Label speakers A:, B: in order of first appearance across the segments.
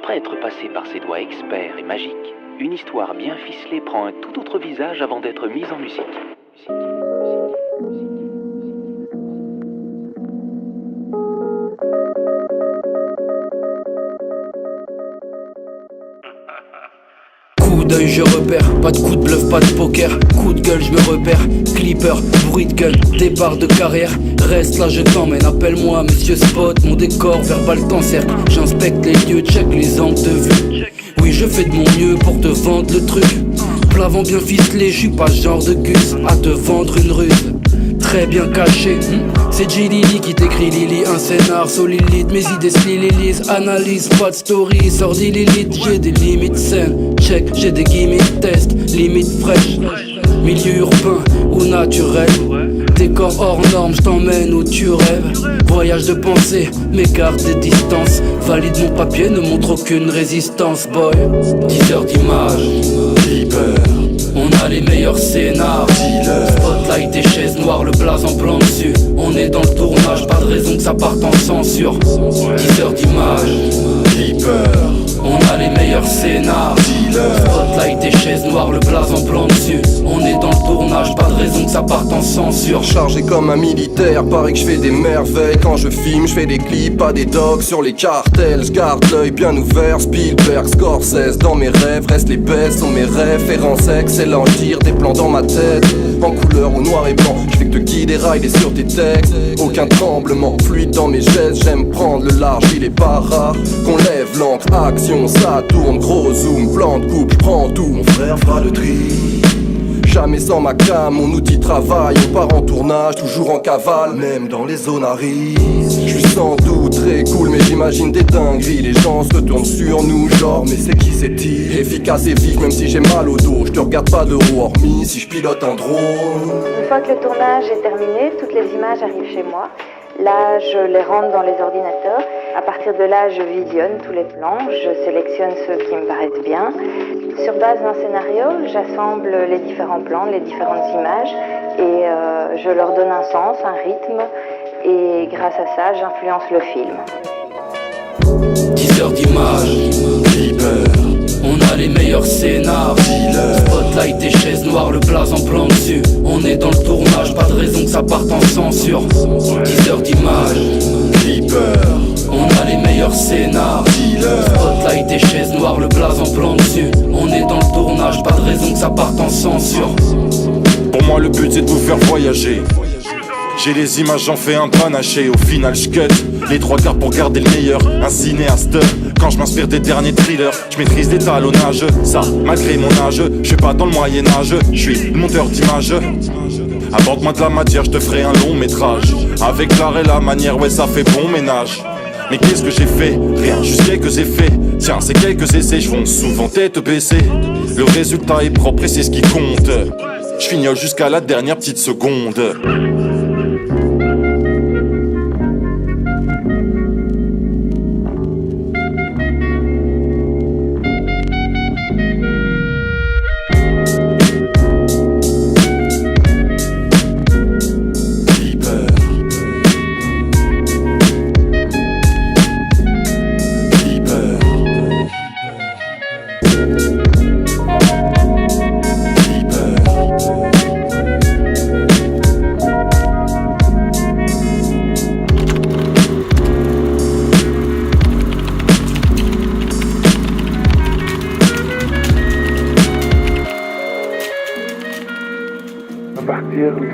A: Après être passé par ses doigts experts et magiques, une histoire bien ficelée prend un tout autre visage avant d'être mise en musique.
B: Coup d'œil je repère, pas de coup de bluff, pas de poker. Coup de gueule je me repère, clipper, bruit de gun, départ de carrière. Reste là je t'emmène, appelle-moi Monsieur Spot. Mon décor verbal t'encercle, j'inspecte les lieux, check les angles de vue. Oui je fais de mon mieux pour te vendre le truc. Plavant bien ficelé, je suis pas genre de gus à te vendre une ruse. Très bien caché, c'est G Lily qui t'écrit Lily. Un scénar solide, mes idées se lilisent. Analyse, pas de story, sordi Lilith. J'ai des limites saines, check, j'ai des gimmicks test. Limites fraîches, milieu urbain ou naturel. Décor hors norme, j't'emmène où tu rêves. Voyage de pensée, m'écarte des distances. Valide mon papier, ne montre aucune résistance, boy. 10 heures d'image, Reaper. On a les meilleurs scénars, Spotlight et chaises noires, le blaze en blanc dessus. On est dans le tournage, pas de raison que ça parte en censure. 10 heures d'image, Reaper. On a les meilleurs scénars, Spotlight et chaises noires, le blaze en blanc dessus. On est dans le tournage, pas de raison que ça parte en censure.
C: Chargé comme un militaire, paraît que je fais des merveilles. Quand je filme, je fais des clips, pas des docs sur les cartels. Je garde l'œil bien ouvert, Spielberg, Scorsese. Dans mes rêves, restent les baisses, sont mes références excellents. Je tire des plans dans ma tête, en couleur ou noir et blanc. Je fais que te guider, rider sur tes textes. Aucun tremblement, fluide dans mes gestes. J'aime prendre le large, il est pas rare qu'on lève l'encre. Action, ça tourne, gros zoom, plan de coupe, j'prends tout. Mon frère fera le tri. Jamais sans ma cam, mon outil de travail. On part en tournage, toujours en cavale, même dans les zones arides. Je suis sans doute très cool, mais j'imagine des dingueries. Les gens se retournent sur nous, genre, mais c'est qui c'est-il? Efficace et vif, même si j'ai mal au dos. Je te regarde pas de haut, hormis si je pilote un drone.
D: Une fois que le tournage est terminé, toutes les images arrivent chez moi. Là, je les rentre dans les ordinateurs. À partir de là, je visionne tous les plans, je sélectionne ceux qui me paraissent bien. Sur base d'un scénario, j'assemble les différents plans, les différentes images et je leur donne un sens, un rythme et grâce à ça, j'influence le film.
B: 10 heures d'image, Reaper. On a les meilleurs scénars, Spotlight et chaises noires, le blaze en blanc dessus. On est dans le tournage, pas de raison que ça parte en censure. 10 heures d'image, Reaper. On a les meilleurs scénars, Spotlight et chaises noires, le blaze en blanc dessus. On est dans le tournage, pas de raison que ça parte en censure.
E: Pour moi le but c'est de vous faire voyager. J'ai les images, j'en fais un panaché. Au final je cut les trois quarts pour garder le meilleur. Un cinéaste, quand je m'inspire des derniers thrillers, je maîtrise l'étalonnage. Ça, malgré mon âge, je suis pas dans le Moyen-Âge. Je suis le monteur d'images. Apporte-moi de la matière, je te ferai un long métrage. Avec l'art et la manière, ouais ça fait bon ménage. Mais qu'est-ce que j'ai fait? Rien, juste quelques effets. Tiens, ces quelques essais, je fonce souvent tête baissée. Le résultat est propre et c'est ce qui compte. Je fignole jusqu'à la dernière petite seconde.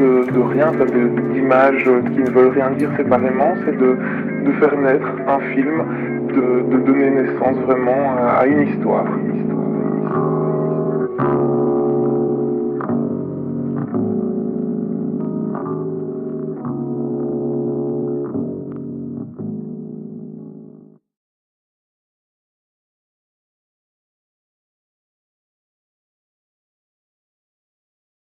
F: De rien, d'images qui ne veulent rien dire séparément, c'est de faire naître un film, de donner naissance vraiment à une histoire.